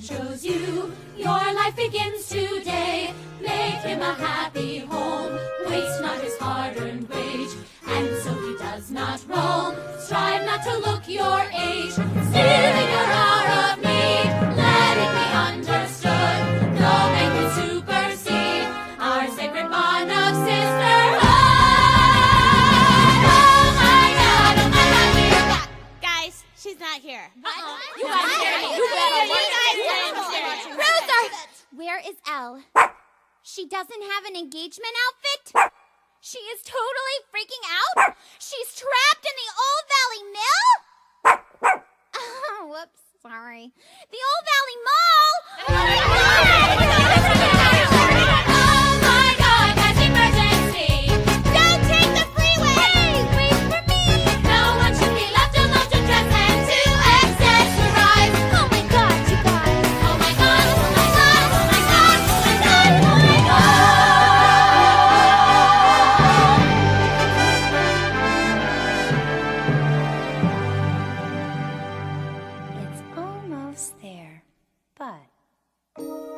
chose you. Your life begins today. Make him a happy home. Waste not his hard-earned wage, and so he does not roam. Strive not to look your age. Stealing your hour of need, let it be understood. No man can supersede our sacred bond of sisterhood. She's not here. You guys hear me? You better Ruther! Where is Elle? She doesn't have an engagement outfit? She is totally freaking out? She's trapped in the Old Valley Mill? Oh, whoops, sorry. The Old Valley Mall? Oh my God, that's emergency. Don't take the freeway! Wait for me! No one should be left alone to dress and to accessorize. Oh my God, you guys! Oh my God, oh my God, oh my God, oh my God, oh my It's almost there, but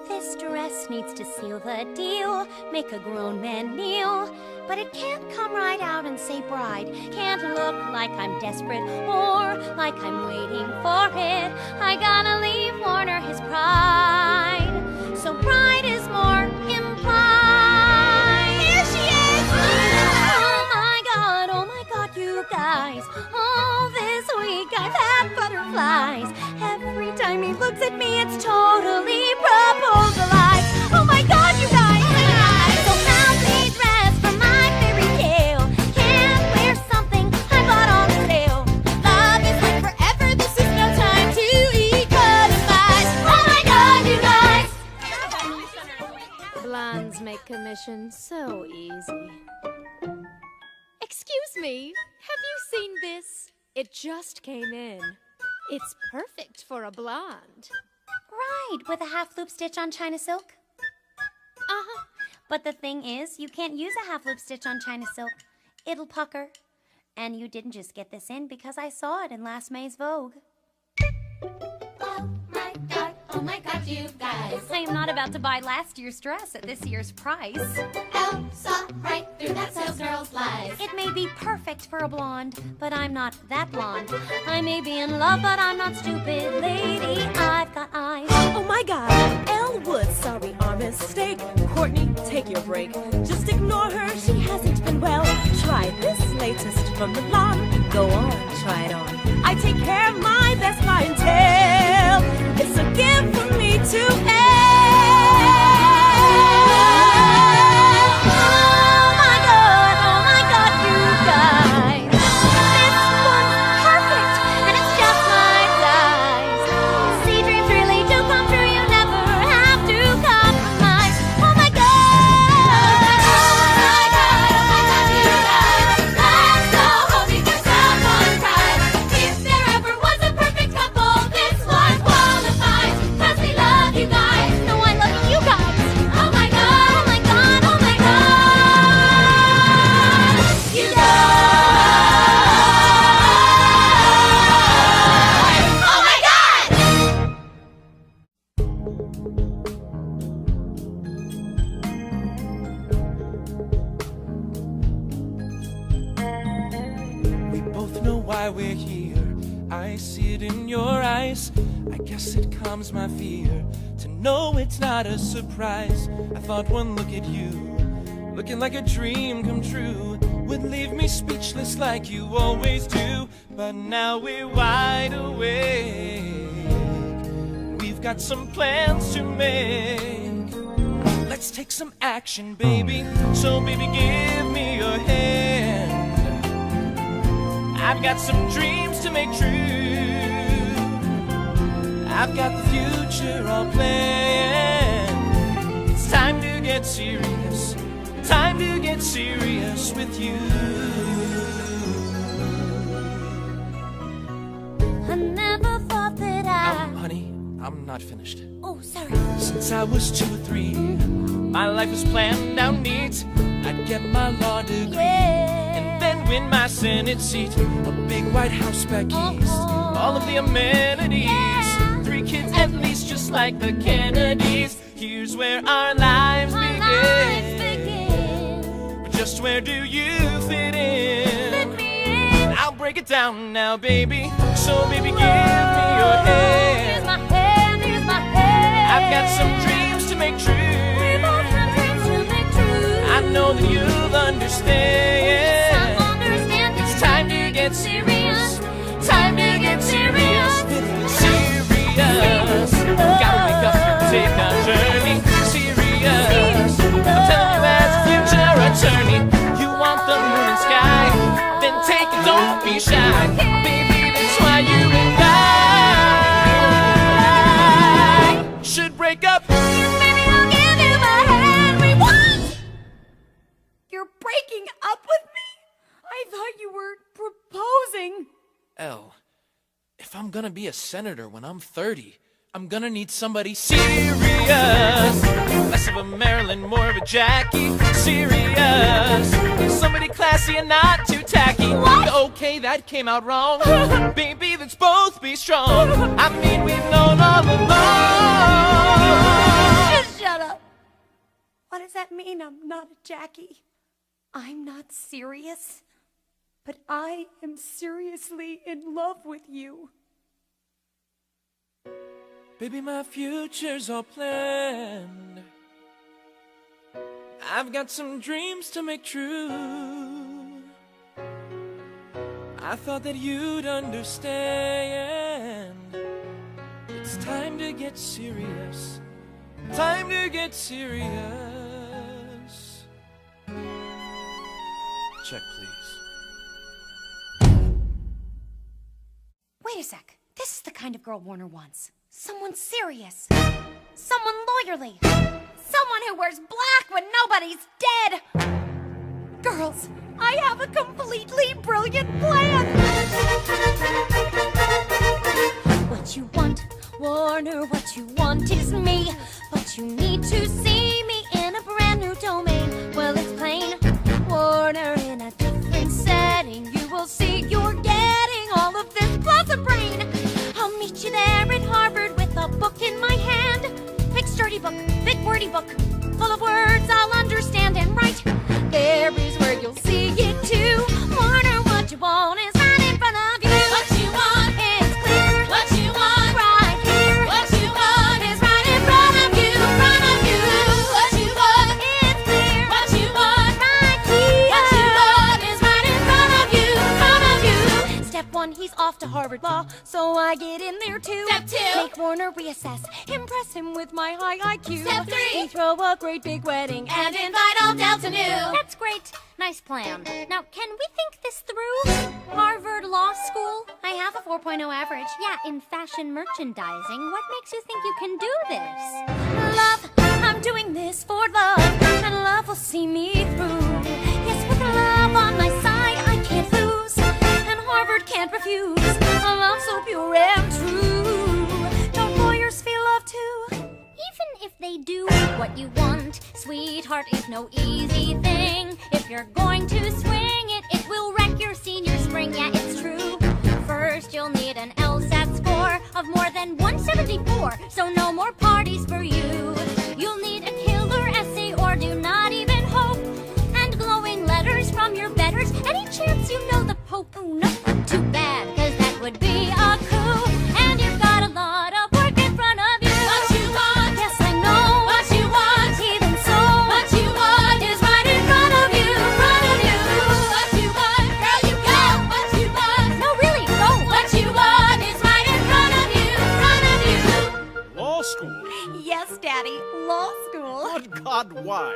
this dress needs to seal the deal, make a grown man kneel. But it can't come right out and say bride. Can't look like I'm desperate or like I'm waiting for it. I gotta leave Warner his pride. So bride is more implied. Here she is! Oh my God, you guys. All this week I've had butterflies. Every time he looks at me, it's totally proposalized. Oh my God, you guys! So loudly dressed for my fairy tale. Can't wear something I bought on sale. Love is like forever, this is no time to economize. Oh my God, you guys! Blondes make commission so easy. Excuse me, have you seen this? It just came in. It's perfect for a blonde. Right, with a half loop stitch on China silk. Uh-huh. But the thing is, you can't use a half loop stitch on China silk. It'll pucker. And you didn't just get this in because I saw it in last May's Vogue. Oh my God, you guys. I am not about to buy last year's dress at this year's price. Elle saw right through that sales girl's lies. It may be perfect for a blonde, but I'm not that blonde. I may be in love, but I'm not stupid, lady. I've got eyes. Oh my God, Elle Wood, sorry, our mistake. Courtney, take your break. Just ignore her, she hasn't been well. Try this latest from Milan. Go on, try it on. I take care of my best clientele. It's a gift for me to Oh my God, you guys. This one's perfect, and it's just my size. See, dreams really do come true, you never have to compromise. Oh my God. You guys. Let's go home because someone cried. If there ever was a perfect couple, this one qualifies. 'Cause we love you guys. No, I love you guys. Oh my God, oh my God, oh my God. You guys. Oh my God. We both know why we're here. I see it in your eyes. I guess it calms my fear to know it's not a surprise. I thought one look at you, looking like a dream come true, would leave me speechless like you always do. But now we're wide awake. We've got some plans to make. Let's take some action, baby. So baby, give me your hand. I've got some dreams to make true. I've got the future all planned. It's time to get serious. Time to get serious with you. I never thought that Honey, I'm not finished. Oh, sorry. Since I was 2 or 3, my life was planned out neat. I'd get my law degree, and then win my Senate seat. A big White House back east, all of the amenities. 3 kids at least, just like the Kennedys. Here's where our lives begin. But just where do you fit in? Let me in. I'll break it down now, baby. So baby, give me your hand. Here's my hand, here's my hand. I've got some dreams to make true. We both have dreams to make true. I know that you'll understand. Some understand It's time to get serious. Time to get serious. Serious. Gotta wake up and take our journey. Serious. I'm telling you as a future attorney, you want the moon and sky, then take it, don't be shy. Baby, that's why you and I should break up. Baby, I'll give you my hand. We what? You're breaking up with me? I thought you were proposing. Elle, if I'm gonna be a senator when I'm 30, I'm gonna need somebody serious. Less of a Marilyn, more of a Jackie. Serious. Somebody classy and not too tacky. What? Okay, that came out wrong. Baby, let's both be strong. I mean, we've known all along. Just shut up. What does that mean? I'm not a Jackie. I'm not serious. But I am seriously in love with you. Baby, my future's all planned. I've got some dreams to make true. I thought that you'd understand. It's time to get serious. Time to get serious. Check, please. Wait a sec. This is the kind of girl Warner wants. Someone serious. Someone lawyerly. Someone who wears black when nobody's dead. Girls, I have a completely brilliant plan. What you want, Warner, what you want is me. But you need to see me in a brand new domain. Well, it's plain, Warner, in a different setting. You will see you're getting all of this plus a brain. I'll meet you there in Harvard with a book in my hand. Big sturdy book, big wordy book, full of words I'll understand and write. There is where you'll see it too. Warner, what you want is right in front of you. What you want, It's clear. what you want, Right here. what you want is right in front of you, front of you. What you want, It's clear. what you want, Right here. what you want is right in front of you, front of you. Step 1, he's off to Harvard Law, so I get in there too. Step 2. Make Warner reassess, impress him with my high IQ. Step 3. We throw a great big wedding And invite all Delta Nu. That's great. Nice plan. Now, can we think this through? Harvard Law School? I have a 4.0 average. Yeah, in fashion merchandising. What makes you think you can do this? Love, I'm doing this for love, and love will see me through. Yes, with love on my side, I can't lose, and Harvard can't refuse. A love so pure and true. Don't lawyers feel love too? Even if they do what you want, sweetheart, is no easy thing. If you're going to swing it, it will wreck your senior spring. Yeah, it's true. First, you'll need an LSAT score of more than 174, so no more parties for you. You'll need a killer essay, or do not even hope, and glowing letters from your betters. Any chance you know the Pope? Oh, no, too bad, 'cause that would be a coup. And you've got a lot of work in front of you. What you want, Yes, I know. what you want, Even so, what you want is right in front of you, front of you. What you want, girl, you got what you want. no, really, go. What you want is right in front of you, front of you. Law school? Yes, Daddy. Law school. Good God, why?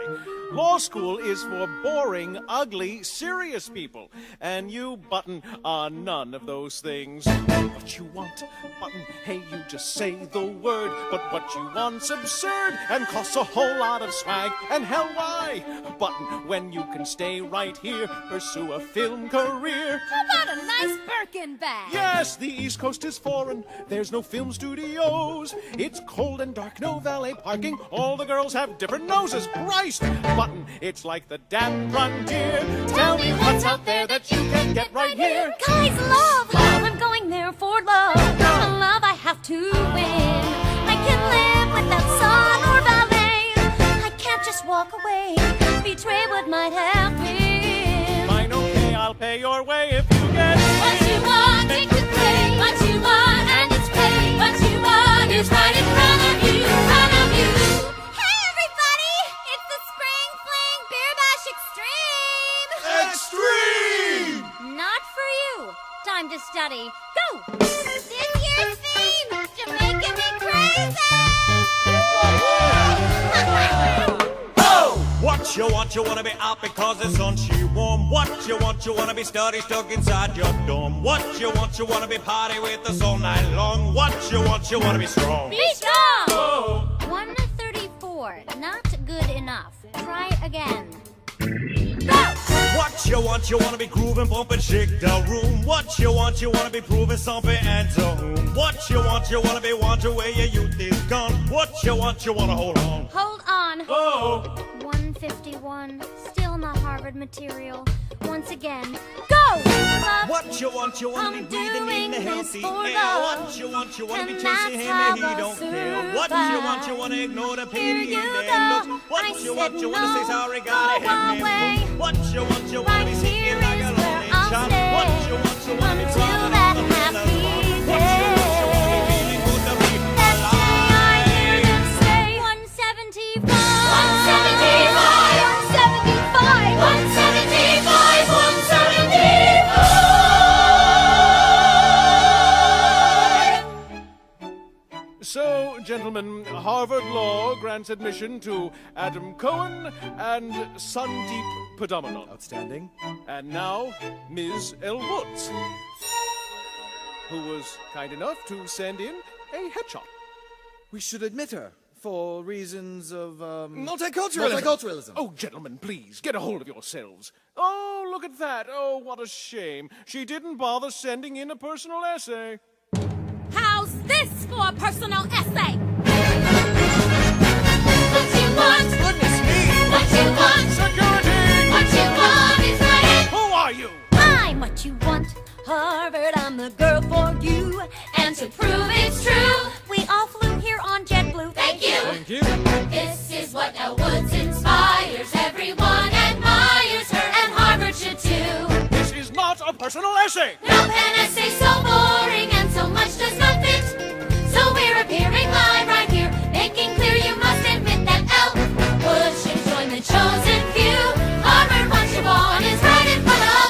Law school is for boring, ugly, serious people. And you, Button, are none of those things. What you want, Button, hey, you just say the word. But what you want's absurd and costs a whole lot of swag. And hell, why? Button, when you can stay right here, pursue a film career. How about a nice Birkin bag? Yes, the East Coast is foreign. There's no film studios. It's cold and dark, no valet parking. All the girls have different noses. Christ! Button, it's like the damn frontier. Tell me what's out there that you can get right here. Guys, love. I'm going there for love. A love I have to win. I can live without song or ballet. I can't just walk away, betray what might have been. Fine, okay, I'll pay your way if you get What you want, it could pay. What you want, and it's paid. What you want is right in front of you, front of you. Hey, everybody! It's the Spring Fling Beer Bash Extreme! Extreme! Not for you. Time to study. Go! This year's theme, Jamaican me crazy! What you wanna be out because the sun's she warm. What you wanna be stuck inside your dorm. What you wanna be party with us all night long. What you wanna be strong. Be strong! 134. Not good enough. Try again. Go! What you wanna be grooving, bumping, shake the room. What you wanna be proving something and to whom. What you wanna be wondering where your youth is gone. What you wanna hold on. Hold on. Oh! 151. Still not Harvard material. Once again. Go! Love. What you wanna be breathing in the doing healthy this for air. love. What you wanna be And chasing him that's and he how don't I'll care. What survive. you wanna ignore the Here pity you in go. their looks. What I you said wanna say no. sorry, gotta Go help me away. move. What you wanna Right be here singing like a is where lonely I'll child. stay What you wanna be until crying that on the happy pillow. What you wanna be feeling good to be That day I hear alive. them say 175. 175. 175. 175, 175. So, gentlemen, Harvard Law grants admission to Adam Cohen and Sandeep Padmanabhan. Outstanding. And now, Ms. L. Woods, who was kind enough to send in a headshot. We should admit her for reasons of Multiculturalism. Oh, gentlemen, please, get a hold of yourselves. Oh, look at that. Oh, what a shame. She didn't bother sending in a personal essay. How's this for a personal essay? What you want, Goodness me! what you want, Security! what you want is right. Who are you? I'm what you want. Harvard, I'm the girl for you. And to prove it's true, We all flew here on JetBlue. thank you. Thank you. This is what Elle Woods inspires. Everyone admires her, and Harvard should too. This is not a personal essay. No pen essay so boring and so much does not fit. So we're appearing live right here, making clear you must admit that Elle Woods should join the chosen few. Harvard, what you want is right in front of.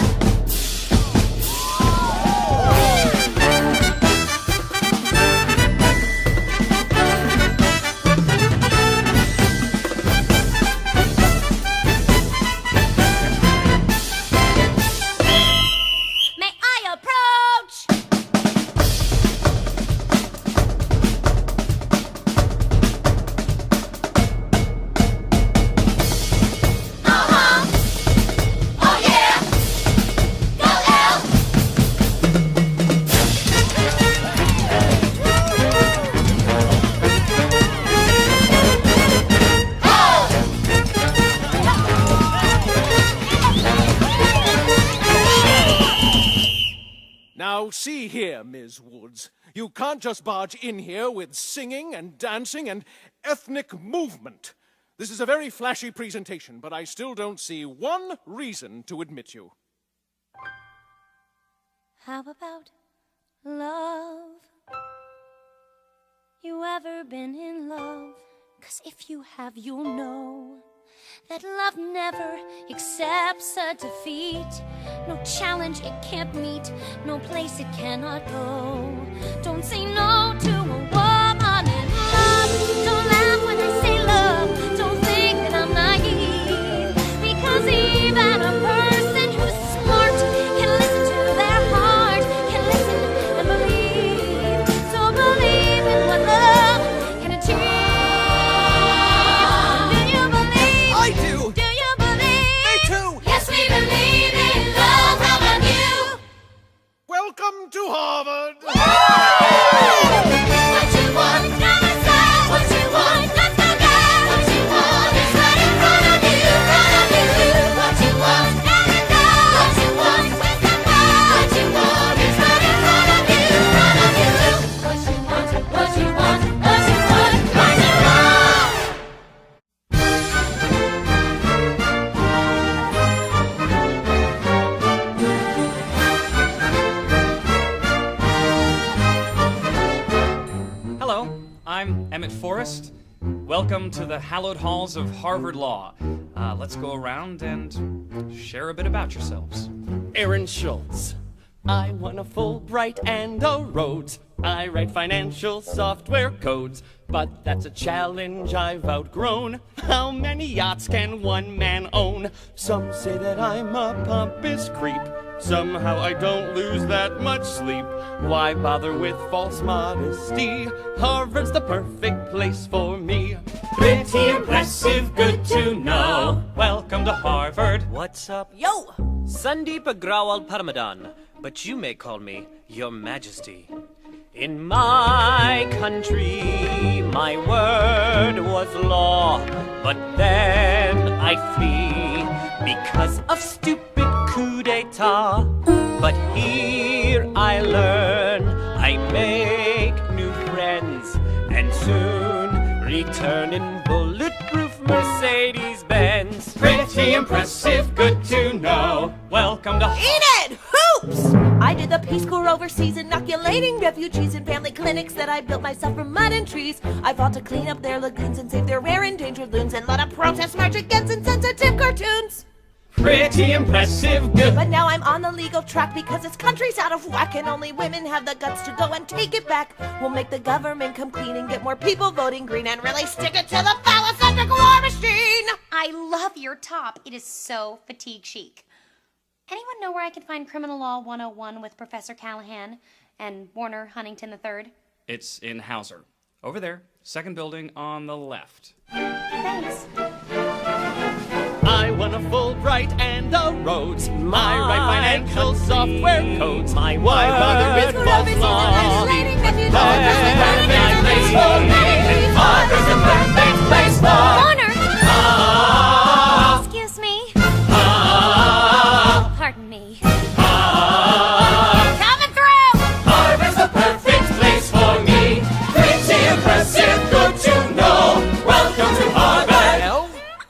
May I approach? Oh yeah, go Elle. Now, see here, Ms. Woods. You can't just barge in here with singing and dancing and ethnic movement. This is a very flashy presentation, but I still don't see one reason to admit you. How about love? You ever been in love? 'Cause if you have, you'll know that love never accepts a defeat. No challenge it can't meet, no place it cannot go. Don't say no to a woman in love. Don't laugh when I say love. Don't think that I'm naive. Because even a person who's smart can listen to their heart, can listen and believe. So believe in what love can achieve. Do you believe? I do! Do you believe? Me too! Yes, we believe in love. How about you? Welcome to Harvard! Forrest. Welcome to the hallowed halls of Harvard Law. Let's go around and share a bit about yourselves. Aaron Schultz. I won a Fulbright and a Rhodes. I write financial software codes, but that's a challenge I've outgrown. How many yachts can one man own? Some say that I'm a pompous creep. Somehow I don't lose that much sleep. Why bother with false modesty? Harvard's the perfect place for me. Pretty impressive, good to know. Welcome to Harvard. What's up? Yo! Sandeep Agrawal Paramadan, but you may call me Your Majesty. In my country, my word was law, but then I flee because of stupid coup d'etat. But here I learn, I make new friends, and soon return in bulletproof Mercedes-Benz. Pretty impressive, good to know. Welcome to Enid! Hoops! I did the Peace Corps overseas, inoculating refugees in family clinics that I built myself from mud and trees. I fought to clean up their lagoons and save their rare endangered loons and led a protest march against insensitive cartoons. Pretty impressive, good. But now I'm on the legal track because this country's out of whack and only women have the guts to go and take it back. We'll make the government come clean and get more people voting green and really stick it to the phallocentric war machine. I love your top. It is so fatigue chic. Anyone know where I can find Criminal Law 101 with Professor Callahan and Warner Huntington III? It's in Hauser. Over there, second building on the left. Thanks. I won a Fulbright and a Rhodes. I write financial software codes. My why bother with false law? Harvard's the perfect place for Warner! Excuse me. Pardon me. Coming through! Harvard's the perfect place for me. Pretty impressive, good to know. Welcome to Harvard.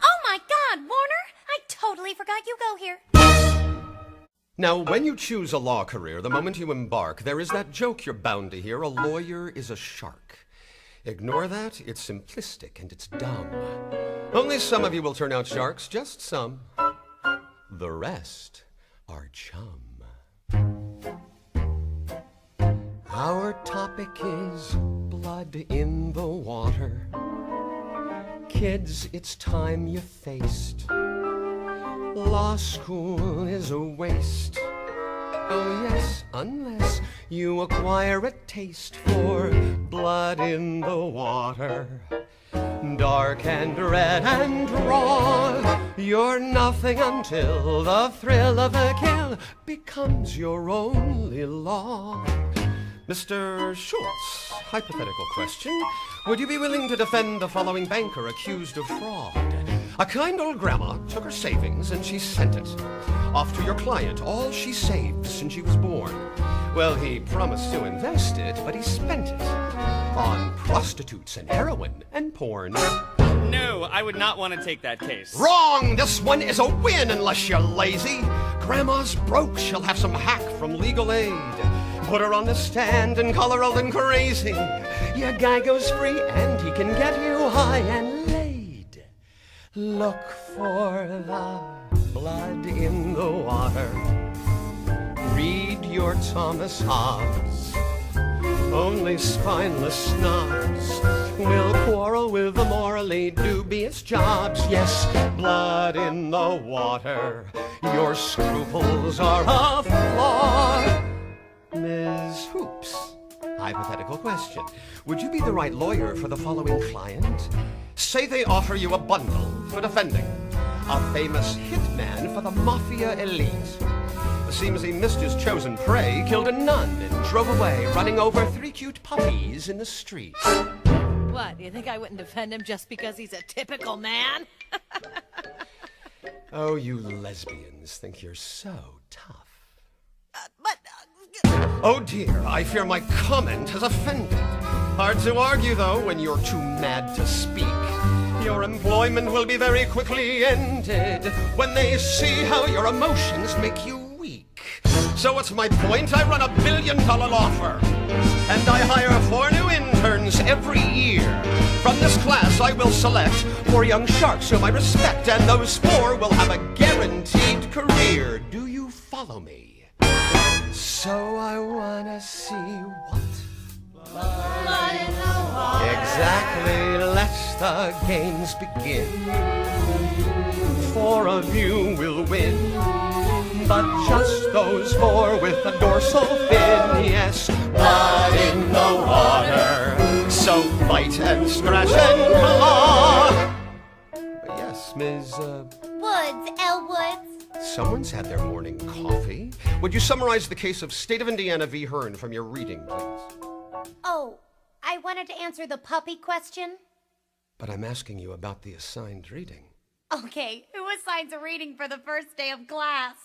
Oh my God, Warner! I totally forgot you go here. Now, when you choose a law career, the moment you embark, there is that joke you're bound to hear: a lawyer is a shark. Ignore that, it's simplistic and it's dumb. Only some of you will turn out sharks, just some. The rest are chum. Our topic is blood in the water. Kids, it's time you faced. Law school is a waste. Oh yes, unless you acquire a taste for blood in the water. Dark and red and raw, you're nothing until the thrill of a kill becomes your only law. Mr. Schultz, hypothetical question. Would you be willing to defend the following banker accused of fraud? A kind old grandma took her savings and she sent it off to your client, all she saved since she was born. Well, he promised to invest it, but he spent it on prostitutes and heroin and porn. No, I would not want to take that case. Wrong! This one is a win unless you're lazy. Grandma's broke, she'll have some hack from legal aid. Put her on the stand and call her old and crazy. Your guy goes free and he can get you high and laid. Look for the blood in the water. Read your Thomas Hobbes. Only spineless snobs will quarrel with the morally dubious jobs. Yes, blood in the water. Your scruples are a flaw. Ms. Hoops, hypothetical question. Would you be the right lawyer for the following client? Say they offer you a bundle for defending a famous hitman for the mafia elite. Seems he missed his chosen prey, killed a nun, and drove away, running over 3 cute puppies in the street. What, you think I wouldn't defend him just because he's a typical man? Oh, you lesbians think you're so tough. Oh dear, I fear my comment has offended. Hard to argue, though, when you're too mad to speak. Your employment will be very quickly ended when they see how your emotions make you weak. So what's my point? I run $1 billion law firm, and I hire 4 new interns every year. From this class I will select 4 young sharks whom I respect, and those 4 will have a guaranteed career. Do you follow me? So I wanna see what? Blood in the water. Exactly, let the games begin. 4 of you will win, but just those 4 with a dorsal fin. Yes, blood in the water. So fight and scratch and claw. Yes, Ms. Woods, L. Woods. Someone's had their morning coffee. Would you summarize the case of State of Indiana v. Hearn from your reading, please? Oh, I wanted to answer the puppy question. But I'm asking you about the assigned reading. Okay, who assigns a reading for the first day of class?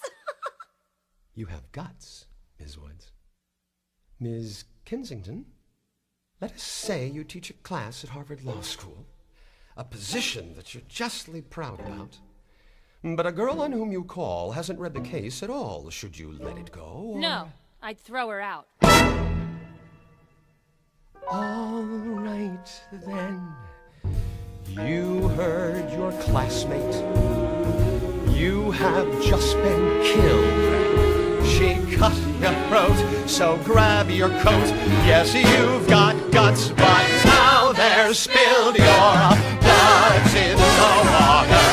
You have guts, Ms. Woods. Ms. Kensington, let us say you teach a class at Harvard Law School, a position that you're justly proud about. But a girl on whom you call hasn't read the case at all. Should you let it go? Or... No, I'd throw her out. All right, then. You heard your classmate. You have just been killed. She cut your throat, so grab your coat. Yes, you've got guts, but now they're spilled. Your blood's in the water.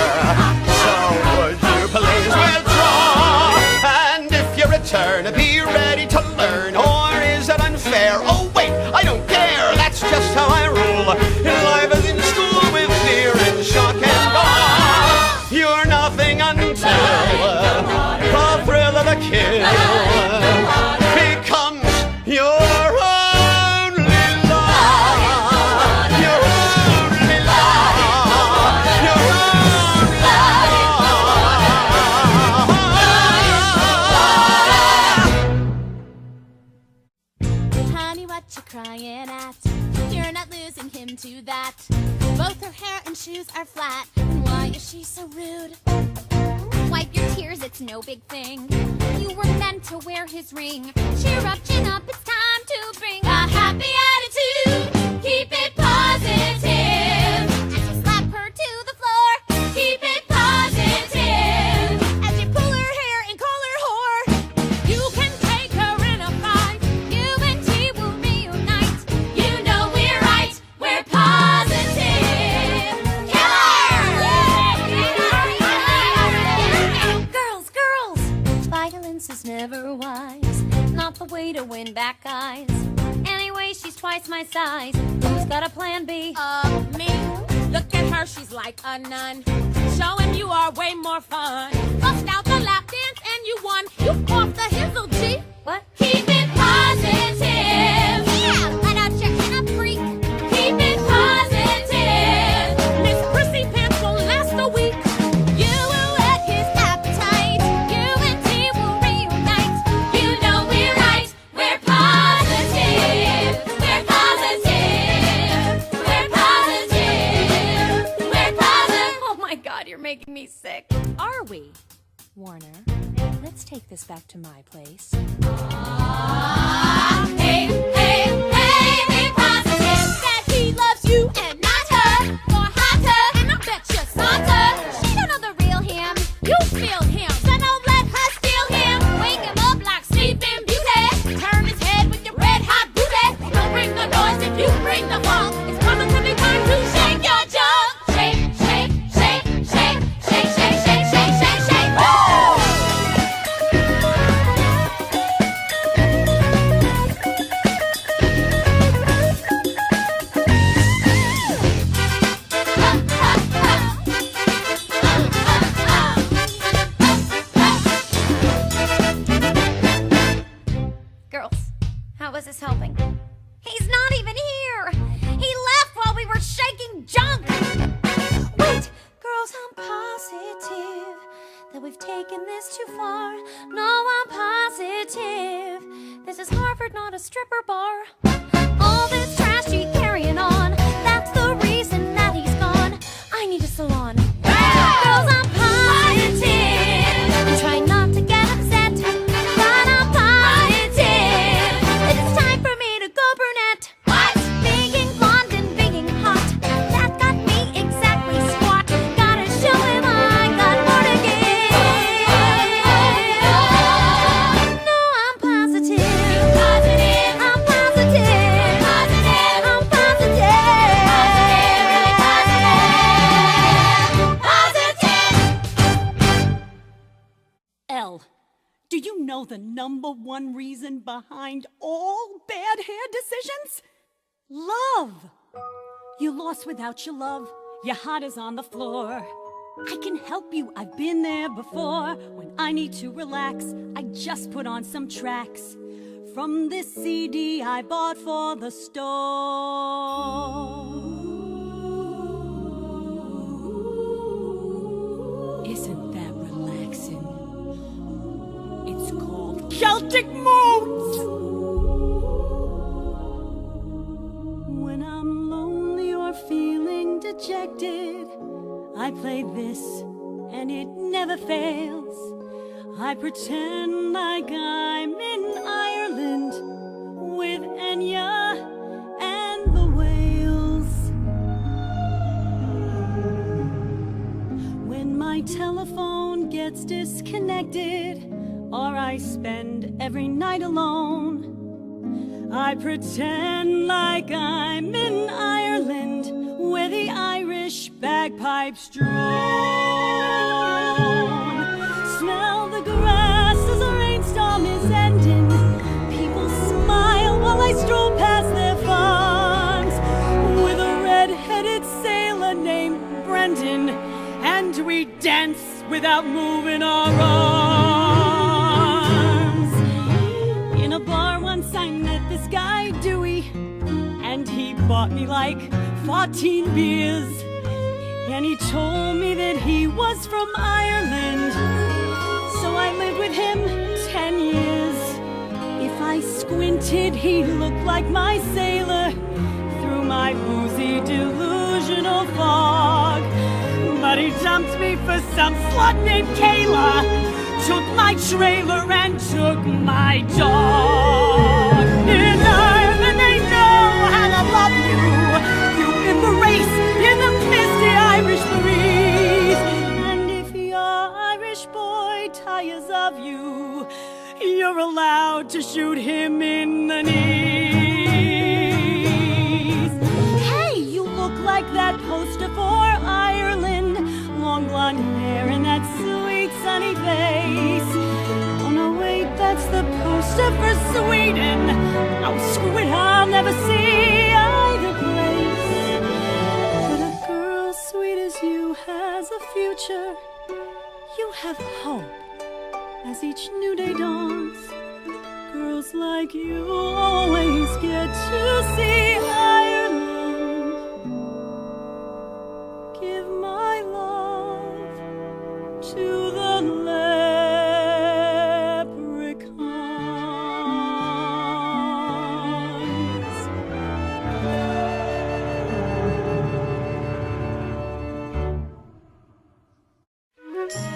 So would you please withdraw? And if you return, be ready to learn. Or is it unfair? Oh, wait, I don't care. That's just how I rule. In life as in school, with fear and shock and awe. You're nothing until the thrill of a kill becomes your only law. Your only law. Your only law. Honey, what you crying at? You're not losing him to that. Both her hair and shoes are flat. And why is she so rude? Wipe your tears, it's no big thing. You were meant to wear his ring. Cheer up, chin up, it's time to bring a happy attitude. Keep it positive. As you slap her to the floor, keep it positive. As you pull her hair and call her whore, you can take her in a fight. You and he will reunite. You know we're right, we're positive. Girls, violence is never wise. Not the way to win back guys. Anyway, she's twice my size. Who's got a plan B? Me. Look at her, she's like a nun. Show him you are way more fun. Bust out the lap dance and you won. You off the hizzle, G. What? Keep it positive. Yeah, let out your inner freak. Keep it positive. Miss Prissy Pants won't last a week. You will whet his appetite. You and he will reunite. You know we're right, we're positive. We're positive. We're positive. We're positive. Oh my God, you're making me sick. Are we? Warner, let's take this back to my place. Hey, hey, hey, be positive. That he loves you and not her. More hotter, and I bet you're smarter. She don't know the real him. You feel him, so don't let her steal him. Wake him up like Sleeping Beauty. Turn his head with your red hot booty. Don't bring the noise if you bring the funk. It's coming to be time to shake your junk. Shake, shake, shake, shake, shake, shake, shake, shake, shake, shake. Woo! Girls, how is this helping? He's not even here! He left while we were shaking junk! Wait! Girls, I'm positive that we've taken this too far. No, I'm positive this is Harvard, not a stripper bar. All this trash she's carrying on, that's the reason that he's gone. I need a salon. Girls, I'm positive. I'm trying not to get upset, but I'm positive that it's time for me to go brunette. What? Being blonde and being hot know the #1 reason behind all bad hair decisions? Love. You lost without your love. Your heart is on the floor. I can help you, I've been there before. When I need to relax, I just put on some tracks from this CD I bought for the store. Isn't that relaxing? It's called Celtic Moods! When I'm lonely or feeling dejected, I play this, and it never fails. I pretend like I'm in Ireland with Enya and the whales. When my telephone gets disconnected, or I spend every night alone, I pretend like I'm in Ireland where the Irish bagpipes drone. Smell the grass as a rainstorm is ending. People smile while I stroll past their farms with a red-headed sailor named Brendan, and we dance without moving our arms. In a bar once I met this guy Dewey, and he bought me like 14 beers, and he told me that he was from Ireland, so I lived with him 10 years. If I squinted, he looked like my sailor through my boozy delusional fog. But he dumped me for some slut named Kayla, took my trailer and took my dog. In Ireland they know how to love you. You embrace in the misty Irish breeze. And if your Irish boy tires of you, you're allowed to shoot him in the knees. Hey, you look like that poster for Ireland. Long blonde hair and that sweet sunny face. Oh no, wait, that's the poster for Sweden. Oh, screw it, I'll never see either place. But a girl sweet as you has a future. You have hope as each new day dawns. Girls like you always get to see Ireland. Give my love to the leprechauns.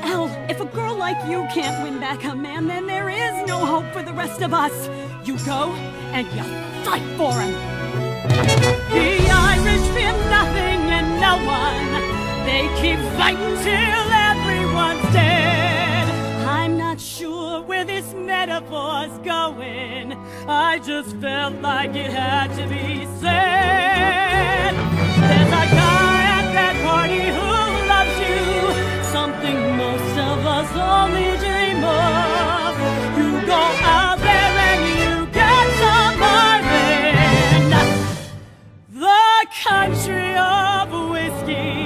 Al, if a girl like you can't win back a man, then there is no hope for the rest of us. You go and you fight for him. The Irish fear nothing and no one. They keep fighting till everyone's dead. I'm not sure where this metaphor's going. I just felt like it had to be said. There's a guy at that party who loves you, something most of us only dream of. You go out there and you get some Ireland, the country of whiskey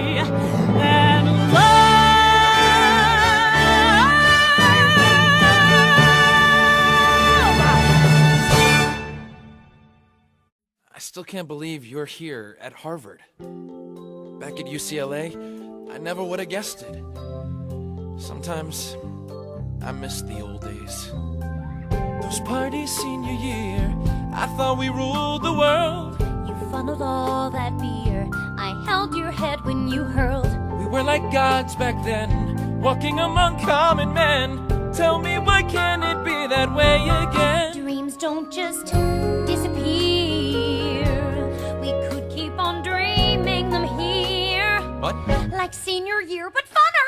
and I still can't believe you're here at Harvard. Back at UCLA, I never would have guessed it. Sometimes I miss the old days. Those parties senior year, I thought we ruled the world. You funneled all that beer. I held your head when you hurled. We were like gods back then, walking among common men. Tell me, why can't it be that way again? Dreams don't just disappear. We could keep on dreaming them here. What? Like senior year, but funner.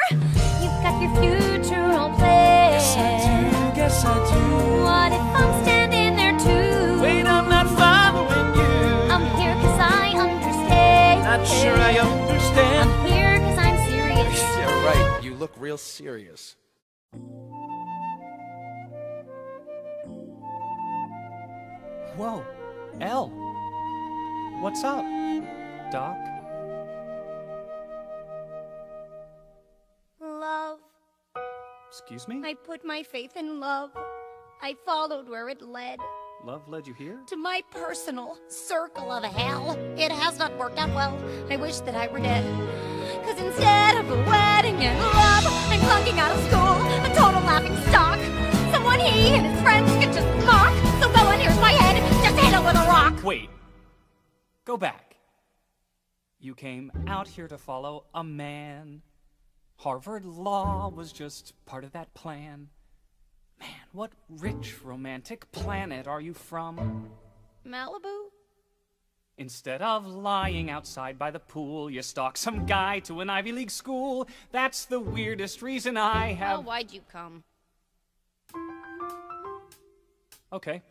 You've got your future all planned. Yes, I do. Yes, I do. What if I'm standing there too? Wait, I'm not following you. I'm here 'cause I understand. Not sure I understand. I'm here 'cause I'm serious. Yeah, right. You look real serious. Whoa, Elle. What's up, Doc? Love. Excuse me? I put my faith in love. I followed where it led. Love led you here? To my personal circle of hell. It has not worked out well. I wish that I were dead. Cause instead of a wedding and love, I'm flunking out of school, a total laughing stock. Someone he and his friends could just mock. So go and here's my head, just hit it with a rock. Wait. Go back. You came out here to follow a man. Harvard Law was just part of that plan. Man, what rich, romantic planet are you from? Malibu? Instead of lying outside by the pool, you stalk some guy to an Ivy League school. That's the weirdest reason I have... Oh, why'd you come? Okay.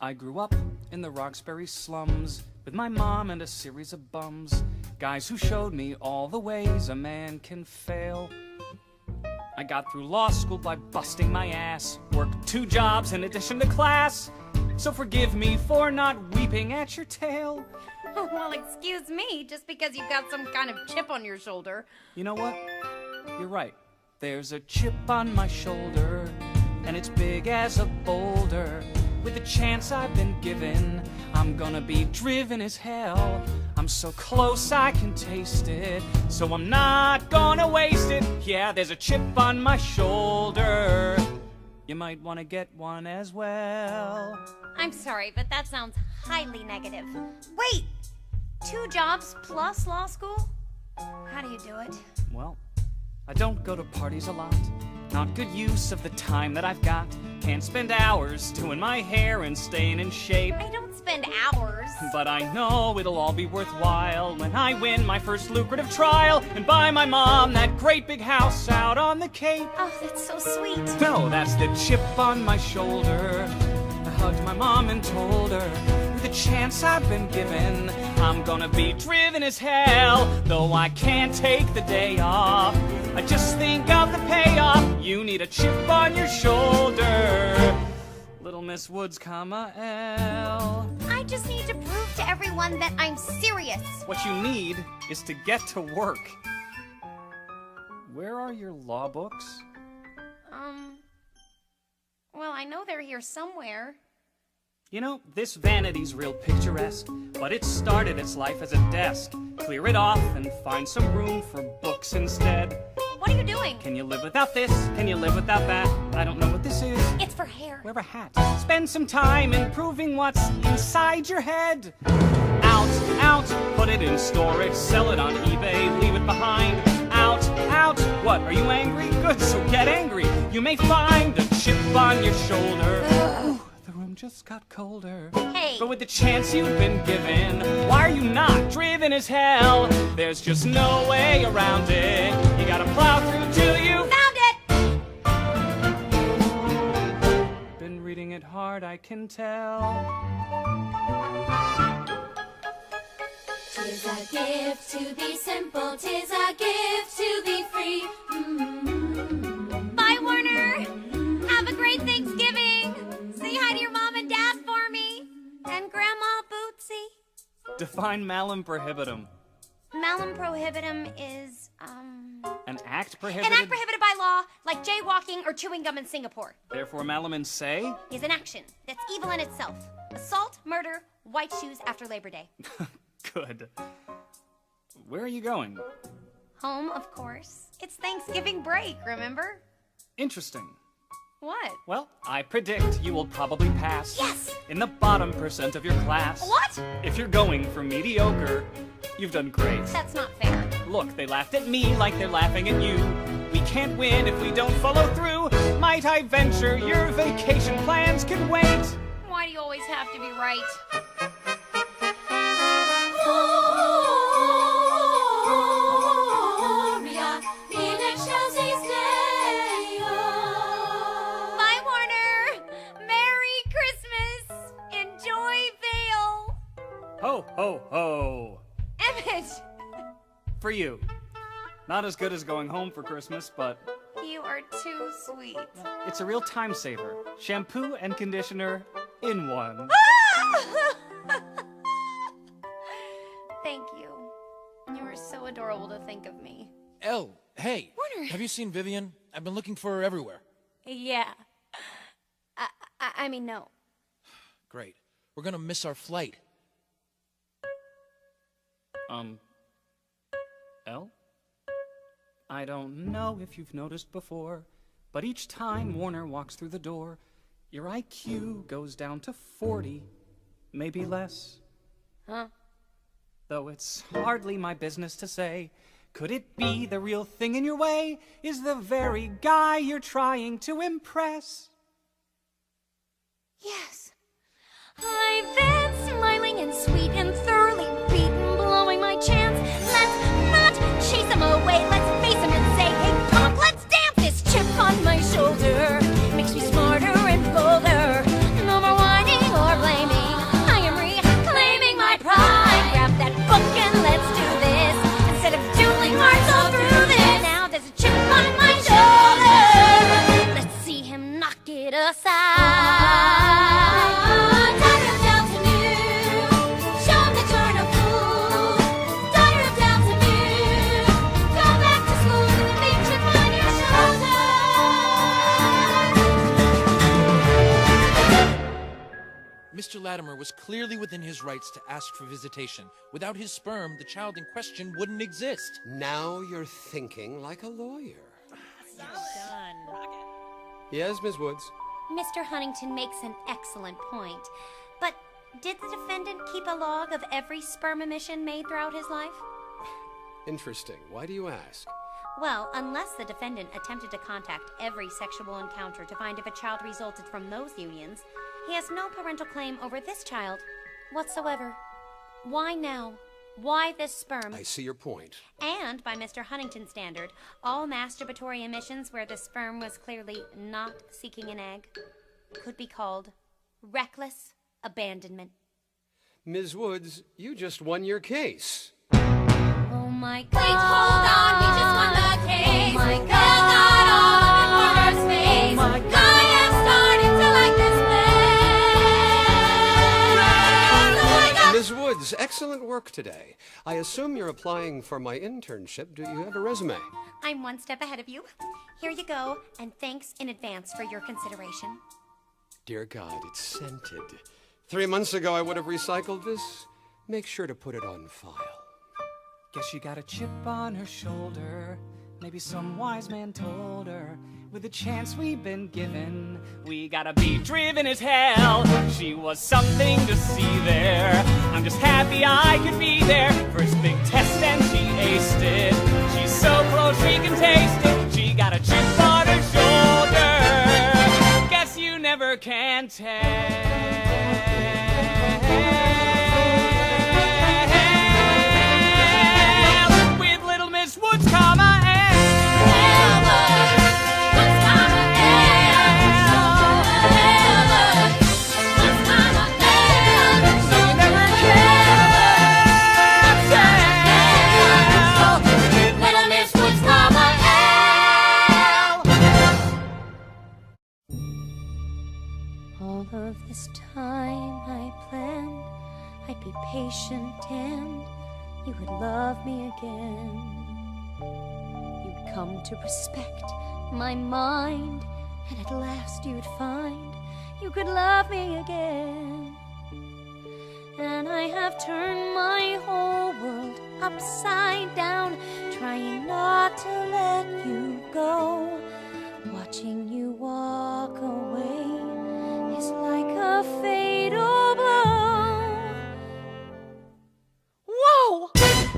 I grew up in the Roxbury slums with my mom and a series of bums. Guys who showed me all the ways a man can fail. I got through law school by busting my ass. Worked 2 jobs in addition to class. So forgive me for not weeping at your tale. Oh, well, excuse me, just because you've got some kind of chip on your shoulder. You know what? You're right. There's a chip on my shoulder, and it's big as a boulder. With the chance I've been given, I'm gonna be driven as hell. I'm so close I can taste it, so I'm not gonna waste it. Yeah, there's a chip on my shoulder. You might want to get one as well. I'm sorry, but that sounds highly negative. Wait! 2 jobs plus law school? How do you do it? Well, I don't go to parties a lot. Not good use of the time that I've got. Can't spend hours doing my hair and staying in shape. I don't spend hours. But I know it'll all be worthwhile when I win my first lucrative trial and buy my mom that great big house out on the Cape. Oh, that's so sweet. No, that's the chip on my shoulder. I hugged my mom and told her, with the chance I've been given, I'm gonna be driven as hell. Though I can't take the day off, I just think of the payoff. You need a chip on your shoulder. Little Miss Woods, comma, L. I just need to prove to everyone that I'm serious. What you need is to get to work. Where are your law books? Well, I know they're here somewhere. You know, this vanity's real picturesque, but it started its life as a desk. Clear it off and find some room for books instead. What are you doing? Can you live without this? Can you live without that? I don't know what this is. It's for hair. Wear a hat. Spend some time improving what's inside your head. Out, out, put it in storage, sell it on eBay, leave it behind. Out, out, what, are you angry? Good, so get angry. You may find a chip on your shoulder. Ooh, the room just got colder. Hey! But with the chance you've been given, why are you not driven as hell? There's just no way around it. You gotta plow through till you found it! Been reading it hard, I can tell. 'Tis a gift to be simple, 'tis a gift to be free. Bye, Warner! Have a great Thanksgiving! Say hi to your mom and dad for me! And Grandma Bootsy. Define malum prohibitum. Malum prohibitum is, An act prohibited? an act prohibited by law, like jaywalking or chewing gum in Singapore. Therefore malum in se? Is an action that's evil in itself. Assault, murder, white shoes after Labor Day. Good. Where are you going? Home, of course. It's Thanksgiving break, remember? Interesting. What? Well, I predict you will probably pass. Yes! In the bottom % of your class. What? If you're going for mediocre, you've done great. That's not fair. Look, they laughed at me like they're laughing at you. We can't win if we don't follow through. Might I venture your vacation plans can wait? Why do you always have to be right? Bye, Warner! Merry Christmas! Enjoy Vale! Ho, ho, ho. Emmett! For you. Not as good as going home for Christmas, but You are too sweet. it's a real time saver. Shampoo and conditioner in one. Thank you. You were so adorable to think of me. Elle, hey. Warner. Have you seen Vivian? I've been looking for her everywhere. Yeah. I mean, no. Great. We're gonna miss our flight. Elle? I don't know if you've noticed before, but each time Warner walks through the door, your IQ goes down to 40, maybe less. Huh? Though it's hardly my business to say, could it be the real thing in your way is the very guy you're trying to impress? Yes. I've been smiling and sweet and thoroughly beaten, blowing my chance. Let's not chase him away. Let's face him and say, hey, punk, let's dance. This chip on my shoulder makes me smarter and bolder. No more whining or blaming. I am reclaiming my pride. Grab that book and let's do this. Instead of dueling hearts all through this. Now there's a chip on my shoulder. Let's see him knock it aside. Mr. Latimer was clearly within his rights to ask for visitation. Without his sperm, the child in question wouldn't exist. Now you're thinking like a lawyer. Yes, Miss Woods? Mr. Huntington makes an excellent point. But did the defendant keep a log of every sperm emission made throughout his life? Interesting. Why do you ask? Well, unless the defendant attempted to contact every sexual encounter to find if a child resulted from those unions, he has no parental claim over this child whatsoever. Why now? Why this sperm? I see your point. And by Mr. Huntington's standard, all masturbatory emissions where the sperm was clearly not seeking an egg could be called reckless abandonment. Ms. Woods, you just won your case. Oh my God. Wait, hold on, we just won the case. Oh my God. Got all of it Warner's face. Oh my God. I am starting to like this place. Ms. Woods, excellent work today. I assume you're applying for my internship. Do you have a resume? I'm one step ahead of you. Here you go, and thanks in advance for your consideration. Dear God, it's scented. 3 months ago I would have recycled this. Make sure to put it on file. Guess she got a chip on her shoulder. Maybe some wise man told her, with the chance we've been given, we gotta be driven as hell. She was something to see there. I'm just happy I could be there. First big test and she aced it. She's so close she can taste it. She got a chip on her shoulder. Guess you never can tell. Woods, comma, Little Miss Woods, comma, All of this time I planned I'd be patient and you would love me again. You'd come to respect my mind, and at last you'd find you could love me again. And I have turned my whole world upside down, trying not to let you go. Watching you walk away is like a fatal blow. Whoa!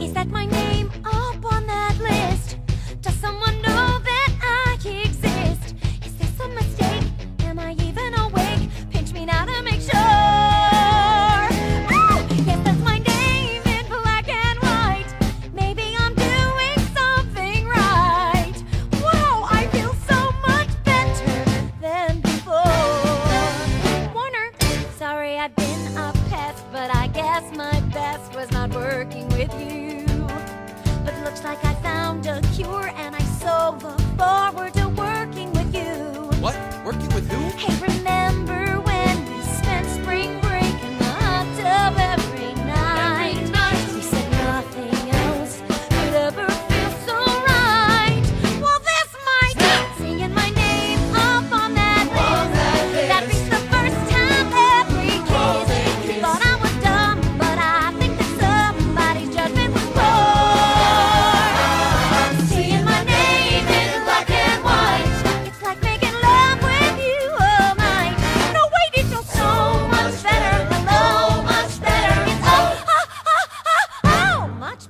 Is that my name up on that list? Does someone know that I exist? Is this a mistake? Am I even awake? Pinch me now to make sure. Oh, yes, that's my name in black and white. Maybe I'm doing something right. Wow, I feel so much better than before.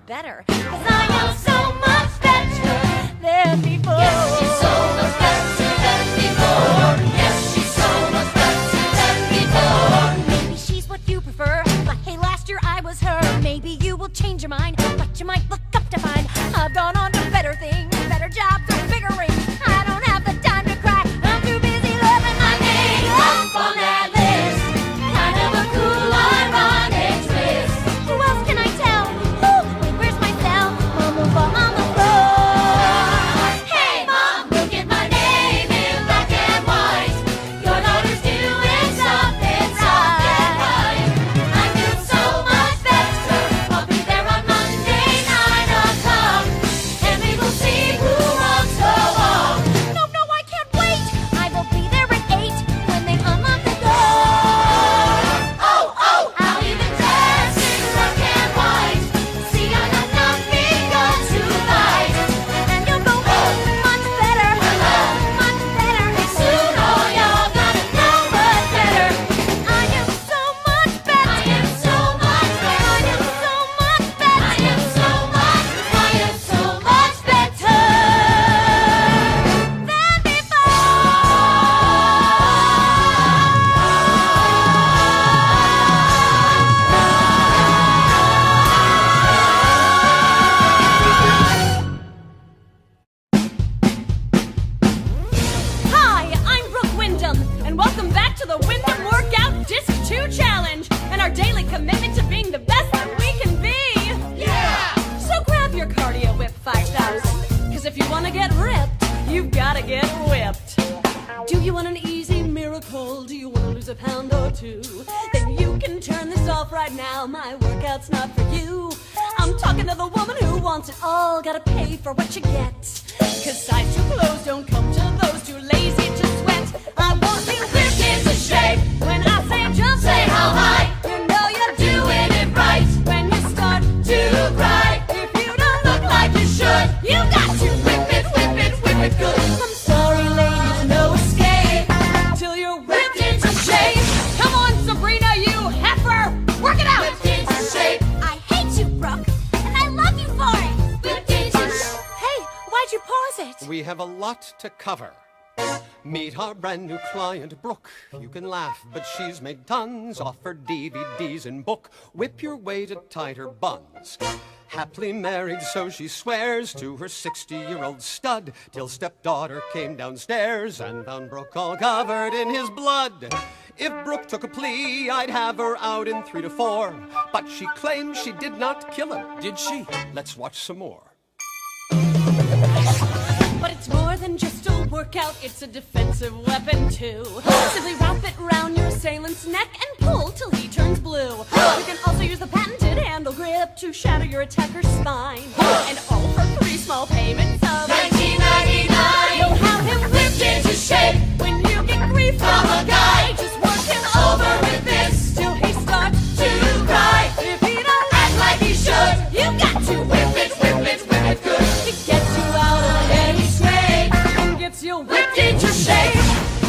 better. 'Cause I am so much better than before. Yes, she's so much better than before. Yes, she's so much better than before. Maybe she's what you prefer, but hey, last year I was her. Maybe you will change your mind, but you might look up to find I've gone on to better things, better jobs, or bigger rings. I don't have the time to cry. I'm too busy loving my name up on that list. Kind of a cool, ironic twist. Who else can I tell? Wait, where's my cell? Mom will fall on the floor. Hey, Mom, look at my name in black and white. Your daughter's doing something right. I feel so much better. I'll be there on Monday, 9 o'clock. And we will see who walks the walk. No, I can't wait. I will be there at 8 when they unlock the door. Oh, I'll even dress in black and white. See, I got nothing but to fight. And you'll go much better, much better. Soon all y'all gotta know much better. I am so much better. I am so much better. I am so much better. I am so much better than before. Hi, I'm Brooke Wyndham, and welcome back to the Wyndham Workout Disc 2 Challenge and our daily commitment to being the best that we can be. Yeah! So grab your Cardio Whip 5000, because if you want to get ripped, you've got to get whipped. Do you want an easy miracle? Do you want to lose a pound or two? Then you can turn this off right now. My workout's not for you. I'm talking to the woman who wants it all. Gotta pay for what you get. 'Cause size 2 clothes don't come to those too lazy to sweat. I want you whipped into shape. When I say jump, Say how high. you know you're Doing it right. when you start To cry. if you don't look like You should. you got to Whip it good. I'm sorry, ladies, no escape till you're whipped into shape. Come on, Sabrina, you heifer, work it out. Whipped into shape. I hate you, Brooke, and I love you for it. Whipped into Hey, why'd you pause it? We have a lot to cover. Meet our brand new client, Brooke. You can laugh, but she's made tons off her DVDs and book. Whip your way to tighter buns. Happily married, so she swears to her 60-year-old stud, till stepdaughter came downstairs and found Brooke all covered in his blood. If Brooke took a plea, I'd have her out in 3 to 4. But she claims she did not kill him. Did she? Let's watch some more. But it's more than just a workout, it's a defensive weapon too. Simply wrap it round your assailant's neck and pull till he turns blue. You can also use the patented handle grip to shatter your attacker's spine. And all for 3 small payments of $19.99. You'll have him whipped into shape when you get grief from a guy. Just work him over with this till he starts to cry. If he don't Act like he should. you got to whip it good. It gets you out of any scrape and gets you whipped into shape.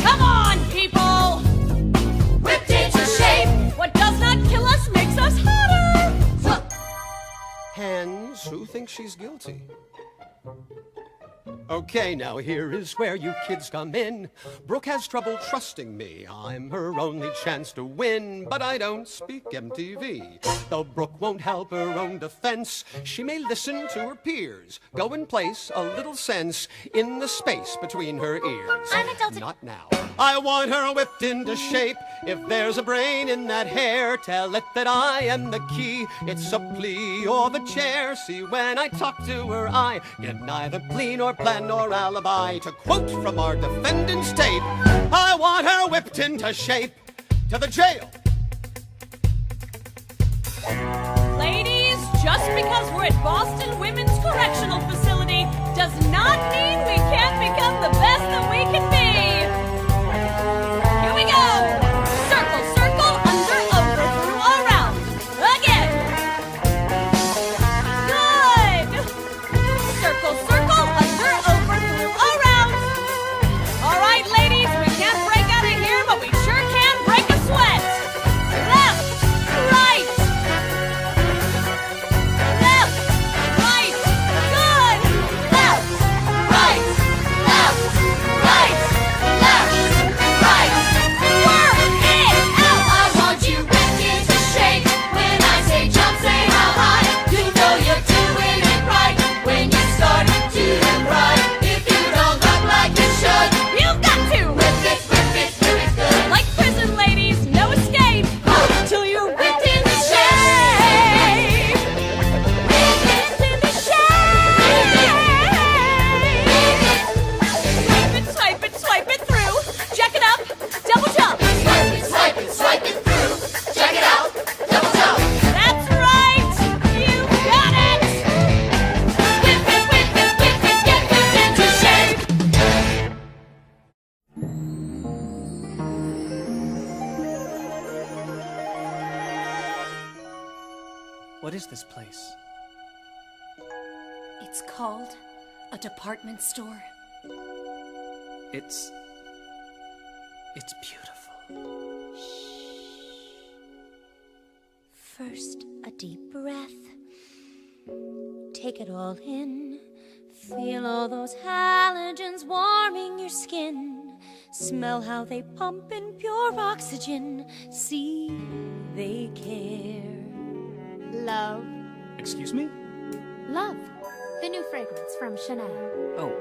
Come on, people! Whipped into shape. What does not kill us makes us hotter. Hands, who thinks she's guilty? Okay, now here is where you kids come in. Brooke has trouble trusting me. I'm her only chance to win, but I don't speak MTV. Though Brooke won't help her own defense, she may listen to her peers. Go and place a little sense in the space between her ears. I'm adulted. Not now. I want her whipped into shape. If there's a brain in that hair, tell it that I am the key. It's a plea or the chair. See, when I talk to her, I get neither plea nor plan nor alibi. To quote from our defendant's tape, I want her whipped into shape. To the jail. Ladies, just because we're at Boston Women's Correctional Facility does not mean we can't become the best that we can be. Here we go. Circle, circle, under, over, through, around. Again. Good. Circle, circle, under, over, through, around. All right, ladies, we can't break out of here, but we sure can break a sweat. Left, right. Left, is this place? It's called a department store. It's beautiful. First, a deep breath. Take it all in. Feel all those halogens warming your skin. Smell how they pump in pure oxygen. See, they care. Love. Excuse me? Love. The new fragrance from Chanel. Oh,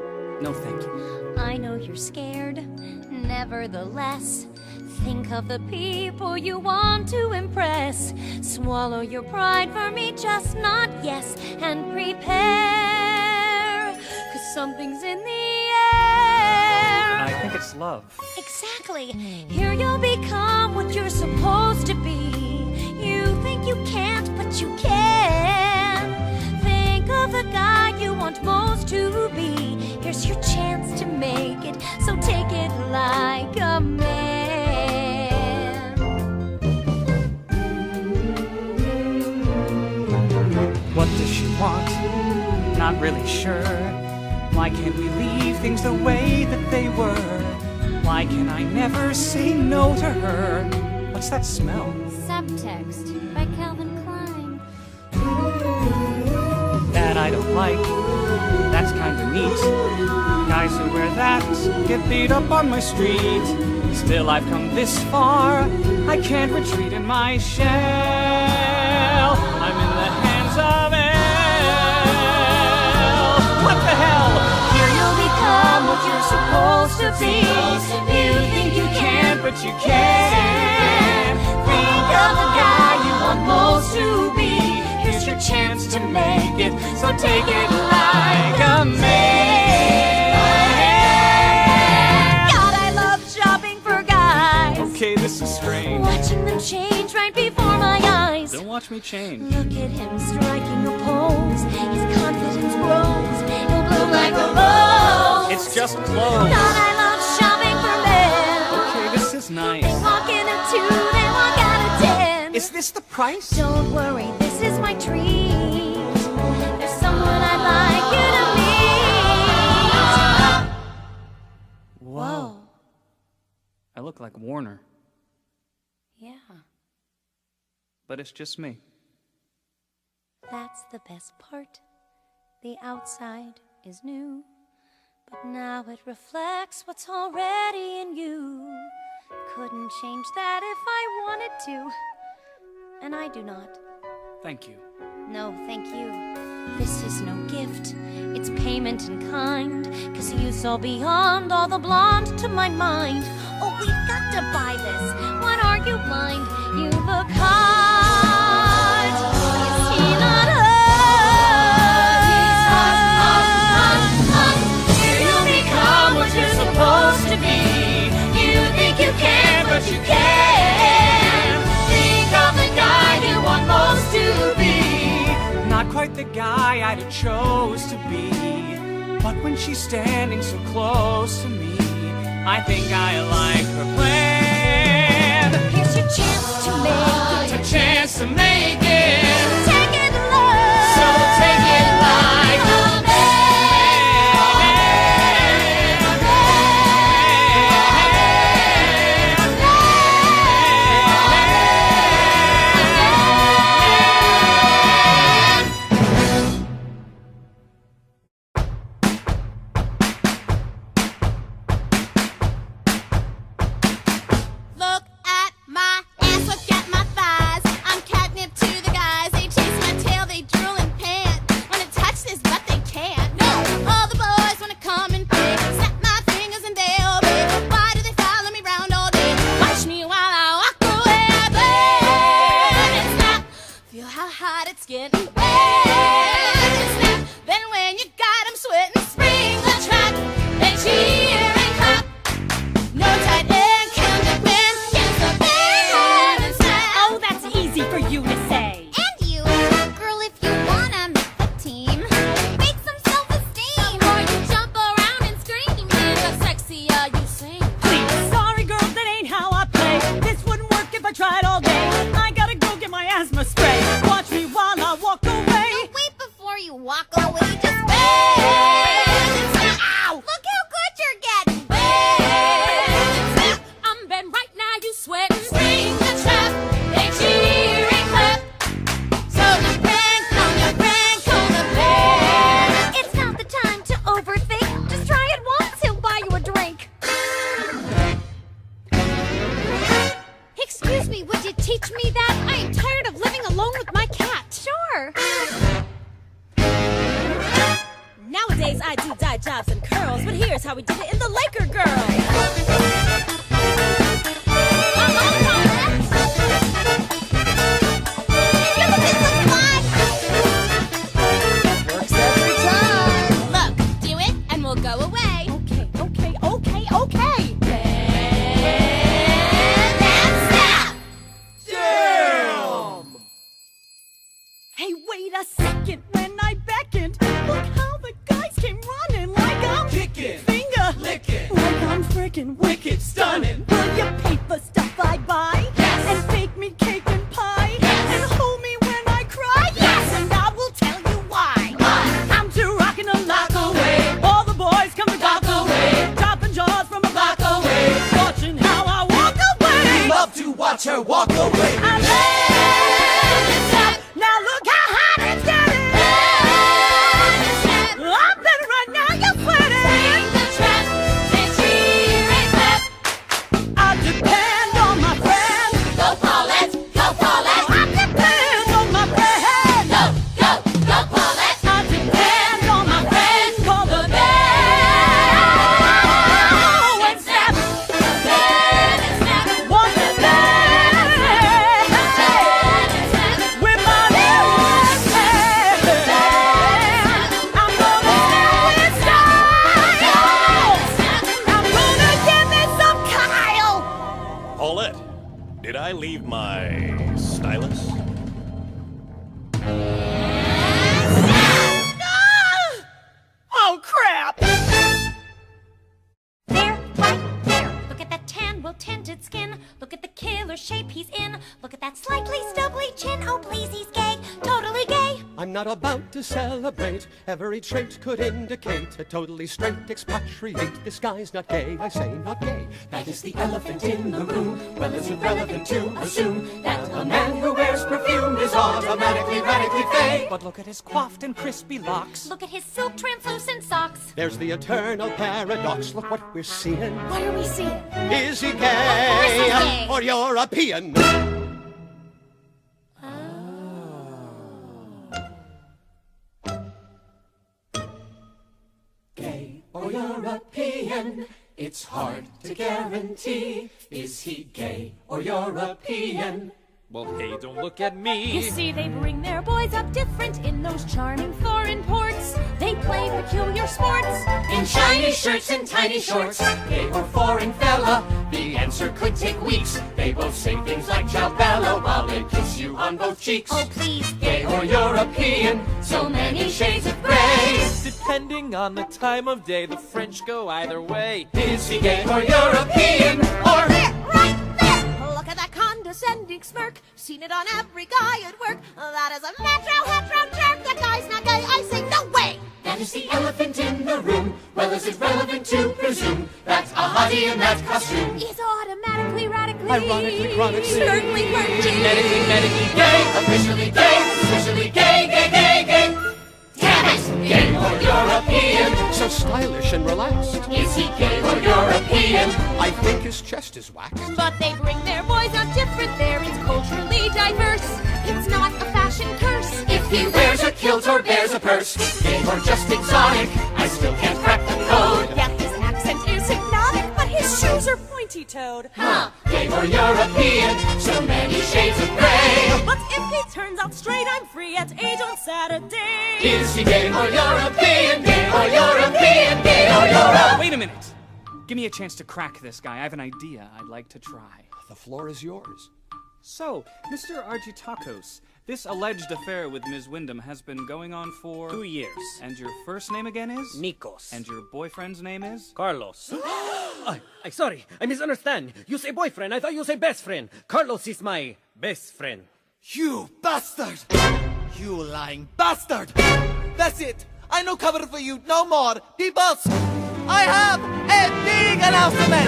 no thank you. I know you're scared. Nevertheless, think of the people you want to impress. Swallow your pride for me, just not yes. And prepare, 'cause something's in the air. I think it's love. Exactly. Here you'll become what you're supposed to be. You think you can't, but you can. Think of the guy you want most to be. Here's your chance to make it, so take it like a man. What does she want? Not really sure. Why can't we leave things the way that they were? Why can I never say no to her? What's that smell? Subtext by Calvin Klein. That I don't like. That's kinda neat. Guys who wear that get beat up on my street. Still, I've come this far. I can't retreat in my shell. I'm in the hands of Elle. What the hell? Here you'll become what you're supposed to be. You think you can't, but you can. Think of the guy you want most to be. Here's your chance to make it, so take it like a man. God, I love shopping for guys. Okay, this is strange. Watching them change right before my eyes. Don't watch me change. Look at him striking a pose. His confidence grows. He'll bloom like a rose. It's just clothes. God, I love shopping for men. Okay, this is nice. They walk in at 2, they walk out at 10. Is this the price? Don't worry, this is my treat. There's someone I'd like you to meet. Whoa. I look like Warner, Yeah, but it's just me. that's the best part. The outside is new, but now it reflects what's already in you. Couldn't change that if I wanted to, and I do not. Thank you. No, thank you. This is no gift, it's payment in kind. 'Cause you saw beyond all the blonde to my mind. Oh, we've got to buy this. What are you, blind? You look hot. Is he not hot? He's hot. Here you'll become what you're supposed to be. You think you can, but you can't. Think of the guy you want most to be. Not quite the guy I'd have chose to be, but when she's standing so close to me, I think I like her plan. Here's your chance to make it. A chance to make it. Take it love. So take it like a Look at my ass, look at my thighs. I'm catnip to the guys. They chase my tail, they drool and pant. When I walk away, just bend and snap. Ow! Look how good you're getting. Bend and snap. I'm bent right now, you sweating. Spring the trap, they cheer and clap. So the prank on the bear. It's not the time to overthink. Just try it once, he'll buy you a drink. Excuse me, would you teach me that? I am tired of living alone with my cat. Sure. Nowadays I do dye jobs and curls, but here's how we did it in the Laker Girl. Works every time. Look, do it and we'll go away. Okay. Hey, wait a second, when I beckoned, look how the guys came running like I'm Kicking, finger licking, like I'm freaking wicked, stunning. Will you pay for stuff I buy? Yes. And bake me cake and pie? Yes. And hold me when I cry? Yes. And I will tell you why. Why? I'm too rockin' a lock away. All the boys come to Walk away. dropping jaws from a block away. Watching how I walk away. Love to watch her walk away. I land and snap. Now look how hot it's getting. I'm better right now, you're sweating. Spring the trap, they cheer and clap. I depend on my friend. Go Paulette, go Paulette. I depend on my friend. Go Paulette. I depend on my friend. Call the Bend and snap. Bend and snap. Want the bend with my new head. I'm gonna snap in style. I'm gonna give me some Kyle. Paulette, did I leave my stylus? Oh crap! There, right there. Look at that tan, well-tinted skin. Look at the killer shape he's in. Look at that slightly stubbly chin. Oh, please, he's gay. Totally gay. I'm not about to celebrate. Every trait could indicate a totally straight expatriate. This guy's not gay, I say not gay. That is the elephant in the room. Well, is it relevant to assume that a man who wears perfume is automatically radically fake? But look at his coiffed and crispy locks. Look at his silk translucent socks. There's the eternal paradox. Look what we're seeing. What are we seeing? Is he course gay he's gay. or European? Gay or European? It's hard to guarantee. Is he gay or European? Well, hey, don't look at me. You see, they bring their boys up different in those charming foreign ports. They play peculiar sports. In shiny shirts and tiny shorts, gay or foreign fella? The answer could take weeks. They both say things like ciao bello while they kiss you on both cheeks. Oh, please. Gay or European? So many shades of gray. Depending on the time of day, the French go either way. Is he gay or European? Or Right there! Look at that condescending smirk. Seen it on every guy at work. That is a hetero jerk. That guy's not gay. I say no way! that is the elephant in the room? Well, is it relevant to presume that a hottie in that costume Is automatically, radically, Ironically, chronically, certainly virgin. medically gay, officially gay, officially gay, gay, gay, gay. Damn it! Gay or European? So stylish and relaxed. Is he gay or European? I think his chest is waxed. But they bring their boys up different there. It's culturally diverse. It's not a fashion curse. If he wears a kilt or bears a purse, gay or just exotic, I still can't crack the code. Yeah, his accent is hypnotic, but his shoes are pointy-toed. Huh, gay or European, so many shades of gray. But if he turns out straight, I'm free at 8 on Saturday. Is he gay or European? Gay or European? Gay or European? Wait a minute. Give me a chance to crack this guy. I have an idea I'd like to try. The floor is yours. So, Mr. Argytakos, this alleged affair with Ms. Wyndham has been going on for 2 years. And your first name again is? Nikos. And your boyfriend's name is? Carlos. I sorry, I misunderstand. You say boyfriend, I thought you say best friend. Carlos is my best friend. You bastard! You lying bastard! That's it. I no cover for you no more. Peoples, I have a big announcement.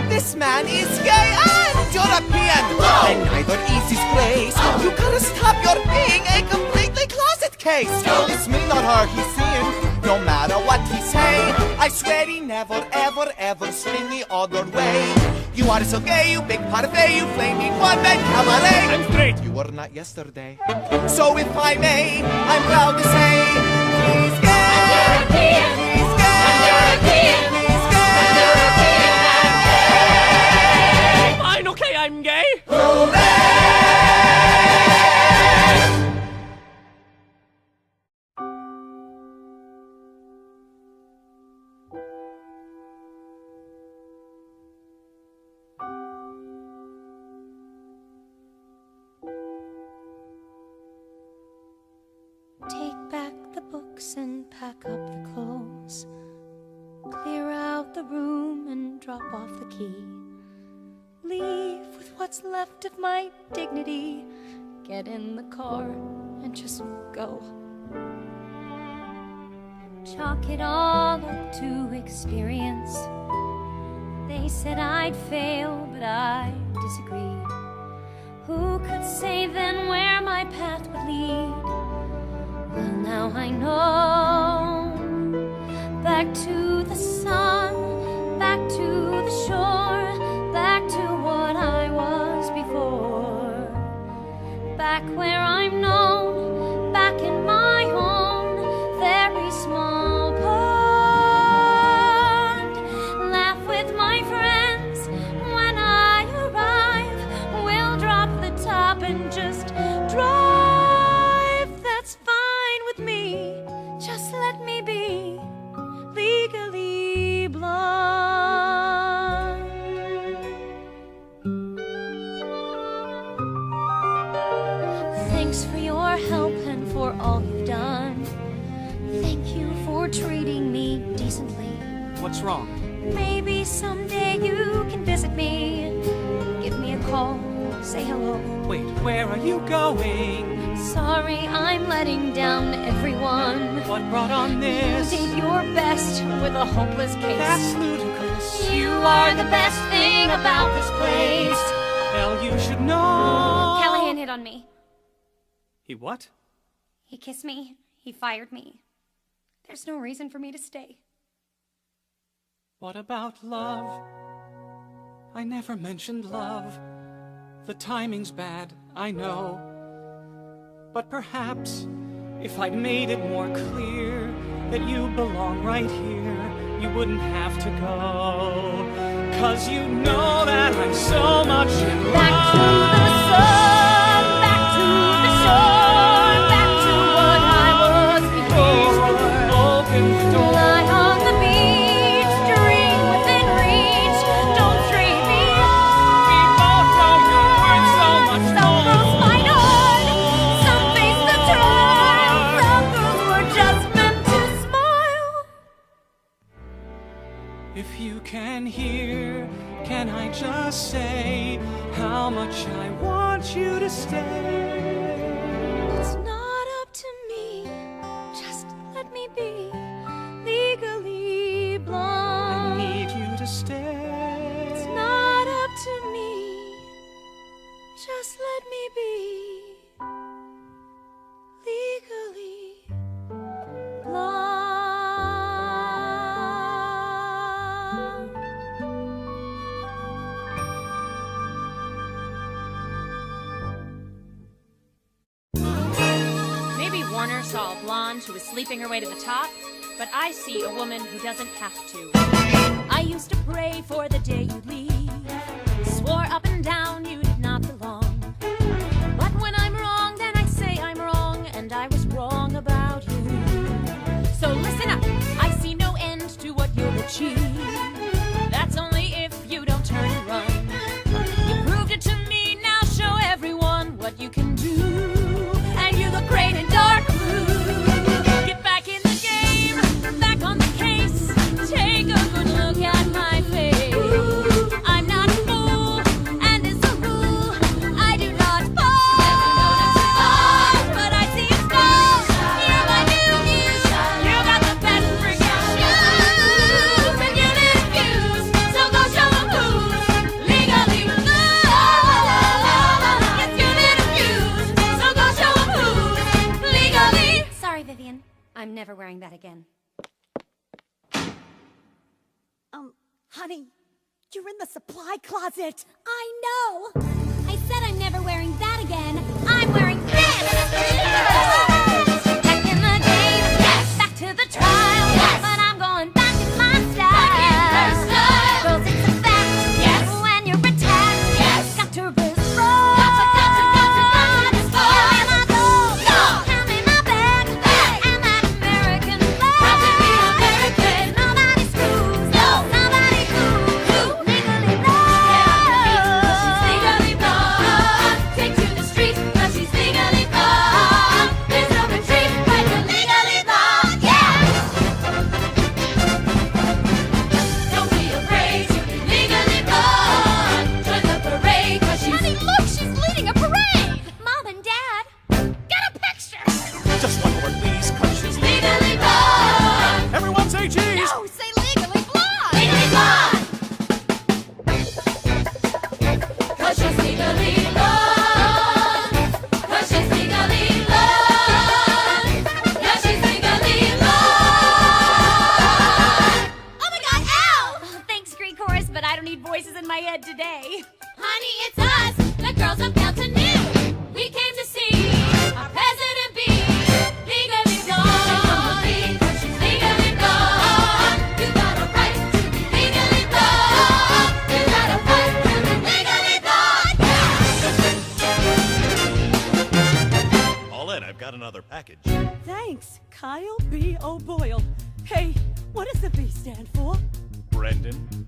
This man is gay and European. And neither is his grace. You gotta stop your being a completely closet case. It's me, not her, he's seeing. No matter what he say, I swear he never, ever, ever swing the other way. You are so gay, you big parfait, you flaming one-man cabaret. I'm straight. You were not yesterday. So if I may, I'm proud to say, he's gay. He's gay. He's gay. Fine, okay, I'm gay. Take back the books and pack up the clothes. Clear out the room and drop off the key. Leave with what's left of my dignity. Get in the car and just go. Chalk it all up to experience. They said I'd fail, but I disagreed. Who could say then where my path would lead? Well, now I know. Back to the sun, back to the shore, back to what I was before. Back where I'm known, back in my own very small pond. Laugh with my friends when I arrive. We'll drop the top and just drive. That's fine with me. Just let me be legally blonde. Thanks for your help and for all you've done. Thank you for treating me decently. What's wrong? Maybe someday you can visit me. Give me a call, say hello. Wait, where are you going? Sorry, I'm letting down everyone. What brought on this? You did your best with a hopeless case. That's ludicrous. You are the best thing about this place. Well, you should know. Callahan hit on me. He what? He kissed me. He fired me. There's no reason for me to stay. What about love? I never mentioned love. The timing's bad, I know. But perhaps if I'd made it more clear that you belong right here, you wouldn't have to go. 'Cause you know that I'm so much in love. Back to the sun, back to the shore, back to what I was before. Open the door. Lie on the beach, dream within reach. Don't stray beyond. We both know you're worth so much Some more. girls fight hard, some face the trial. Some girls were just meant to smile. If you can hear, can I just say how much I want you to stay? It's not up to me, just let me be legally blonde. I need you to stay. It's not up to me, just let me be legally blonde. Maybe Warner saw a blonde who was sleeping her way to the top, but I see a woman who doesn't have to. I used to pray for the day you'd leave, swore up and down you did not belong. But when I'm wrong, then I say I'm wrong, and I was wrong about you. So listen up, I see no end to what you'll achieve. That's only if you don't turn and run. You proved it to me, now show everyone what you can do. And you look great in dark blue. Get back in the game, back on the case. Take a good look at my face. Honey, you're in the supply closet. I know. I said I'm never wearing that again. I'm wearing this. Back in the game, yes. Back to the trial, yes. But I'm going back in my style. Back in her style. Girls, it's a fact. Yes. When you're attacked, yes. Got to respond. Thanks, Kyle B. O'Boyle. Hey, what does the B stand for? Brendan.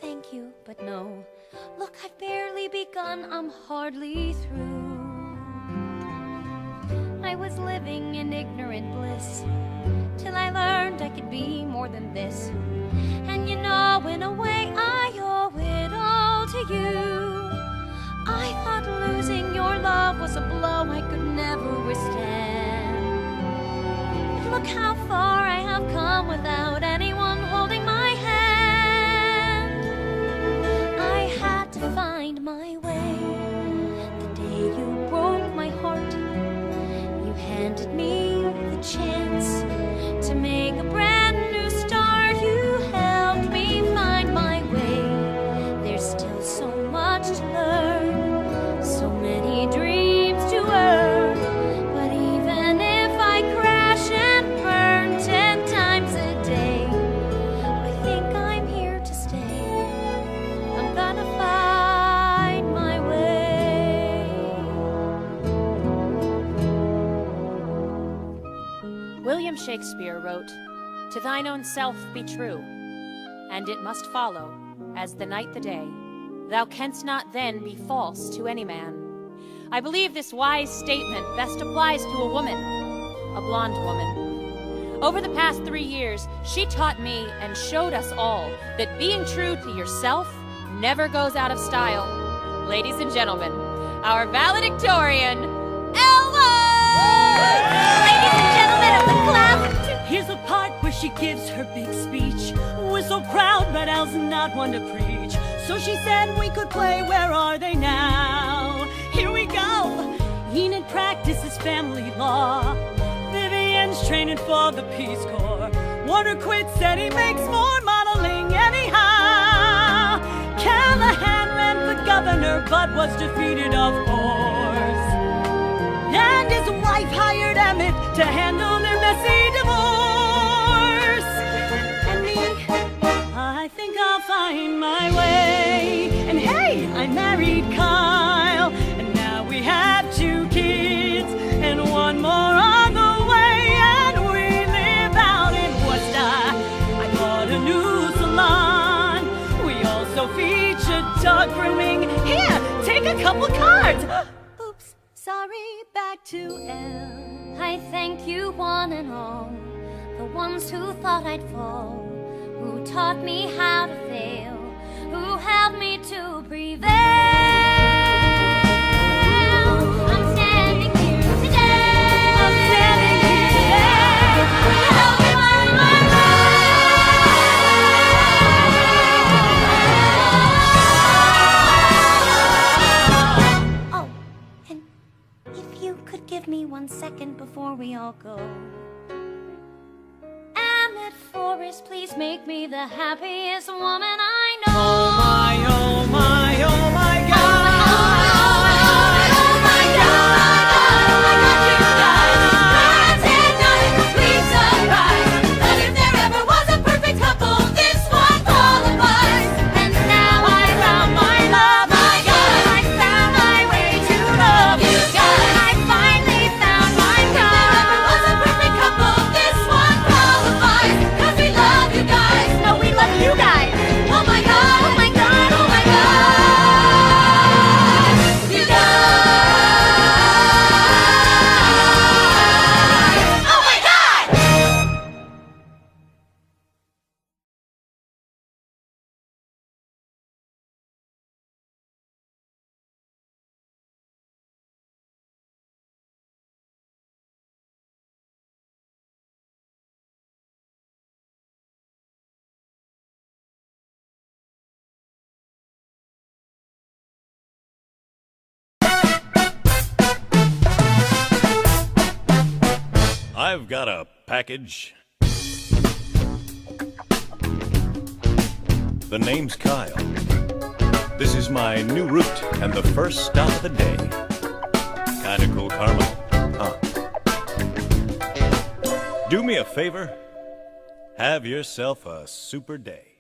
Thank you, but no. Look, I've barely begun, I'm hardly through. I was living in ignorant bliss till I learned I could be more than this. And you know, in a way, I owe it all to you. I thought losing your love was a blow I could never withstand. But look how far I have come without anyone holding my hand. I had to find my way. The day you broke my heart, you handed me the chance to make a brand new start. You helped me find my way. There's still so much to learn, so many dreams to earn. But even if I crash and burn 10 times a day, Shakespeare wrote, "To thine own self be true, and it must follow, as the night the day. Thou canst not then be false to any man." I believe this wise statement best applies to a woman, a blonde woman. Over the past 3 years, she taught me and showed us all that being true to yourself never goes out of style. Ladies and gentlemen, our valedictorian, Elva! Ladies and gentlemen of the class, here's the part where she gives her big speech. We're so proud, but Elle's not one to preach. So she said we could play Where Are They Now? Here we go. Enid practices family law. Vivian's training for the Peace Corps. Warner quit, said he makes more modeling anyhow. Callahan ran for governor, but was defeated, of course. And his wife hired Emmett to handle their messy divorce. And me, I think I'll find my way. And hey, I married Kyle, and now we have 2 kids, and 1 more on the way, and we live out in Worcester. I bought a new salon. We also feature dog grooming. Here, take a couple cards. Oops, sorry, back to Elle. I thank you one and all, the ones who thought I'd fall, who taught me how to fail, who helped me to prevail. I'm standing here today. I'm standing here today. To help me find my way. Oh, and if you could give me 1 second before we all go. Emmett Forrest, please make me the happiest woman I know. Oh my, oh my, oh my God. I've got a package. The name's Kyle. This is my new route and the first stop of the day. Kinda cool, Karma, huh? Do me a favor. Have yourself a super day.